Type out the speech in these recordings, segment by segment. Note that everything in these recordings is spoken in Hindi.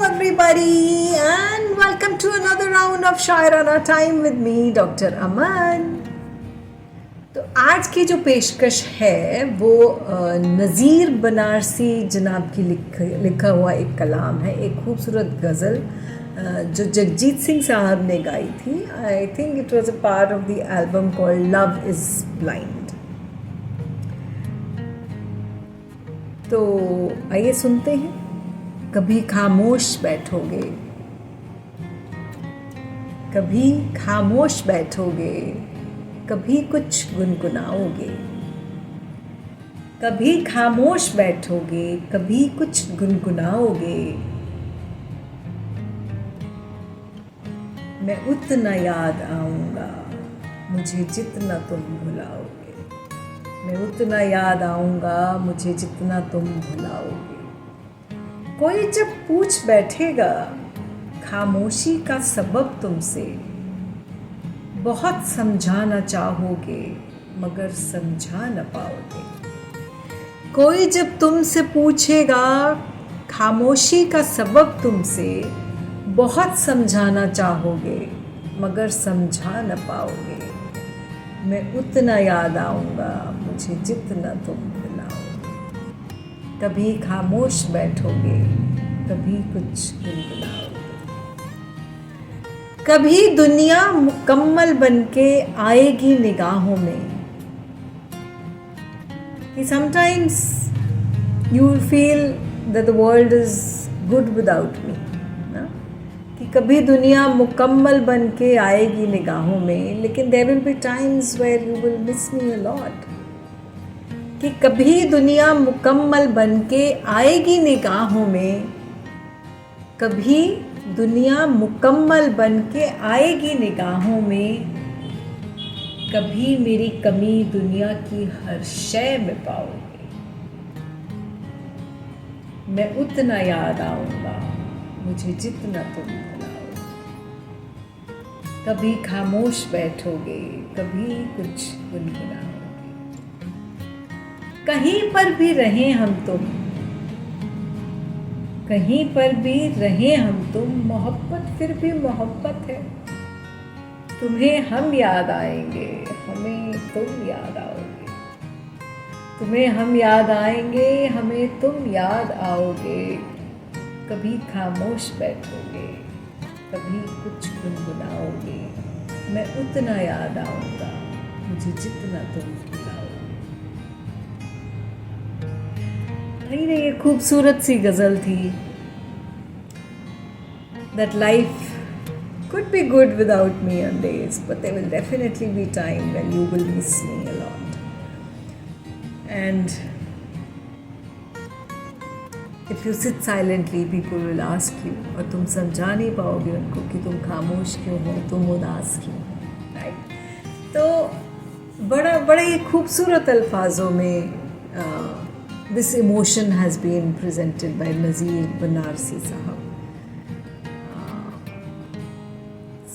everybody, and welcome to another round of Shairana Time with me, Dr. Aman. तो आज की जो पेशकश है वो नज़ीर बनारसी जनाब की लिखा हुआ एक कलाम है, एक खूबसूरत गज़ल जो जगजीत सिंह साहब ने गाई थी. I think it was a part of the album called love is blind. तो आइए सुनते हैं. कभी खामोश बैठोगे, कभी खामोश बैठोगे, कभी कुछ गुनगुनाओगे. कभी खामोश बैठोगे, कभी कुछ गुनगुनाओगे. मैं उतना याद आऊँगा मुझे जितना तुम भुलाओगे. मैं उतना याद आऊँगा मुझे जितना तुम भुलाओगे. कोई जब पूछ बैठेगा खामोशी का सबब तुमसे, बहुत समझाना चाहोगे मगर समझा न पाओगे. कोई जब तुमसे पूछेगा खामोशी का सबब तुमसे, बहुत समझाना चाहोगे मगर समझा न पाओगे. मैं उतना याद आऊँगा मुझे जितना तुम भुलाओगे. कभी खामोश बैठोगे, कभी कुछ गुनगुनाओगे. कभी दुनिया मुकम्मल बनके आएगी निगाहों में. कि sometimes you will feel that the world is good without me. ना? कि कभी दुनिया मुकम्मल बनके आएगी निगाहों में, लेकिन there will be times where you will miss me a lot. कि कभी दुनिया मुकम्मल बनके आएगी निगाहों में, कभी दुनिया मुकम्मल बनके आएगी निगाहों में. कभी मेरी कमी दुनिया की हर शय में पाओगे. मैं उतना याद आऊँगा मुझे जितना तुम भुलाओगे. कभी खामोश बैठोगे, कभी कुछ गुनगुनाओगे. कहीं पर भी रहें हम तुम, कहीं पर भी रहें हम तुम, मोहब्बत फिर भी मोहब्बत है. तुम्हें हम याद आएंगे, हमें तुम याद आओगे. तुम्हें हम याद आएंगे, हमें तुम याद आओगे. कभी खामोश बैठोगे, कभी कुछ गुनगुनाओगे. मैं उतना याद आऊँगा मुझे जितना तुम भुलाओगे. ये खूबसूरत सी गज़ल थी. That life could be good without me on days, but there will definitely be time when you will miss me a lot. And if you sit silently, people will ask you, और तुम समझा नहीं पाओगे उनको कि तुम खामोश क्यों हो, तुम उदास क्यों हो. राइट. तो बड़े ही खूबसूरत अल्फाजों में this emotion has been presented by Nazeer Banarsi Sahab.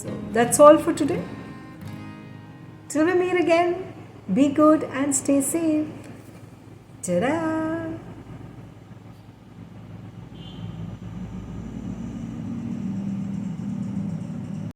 So that's all for today. Till we meet again, be good and stay safe. Ta-da!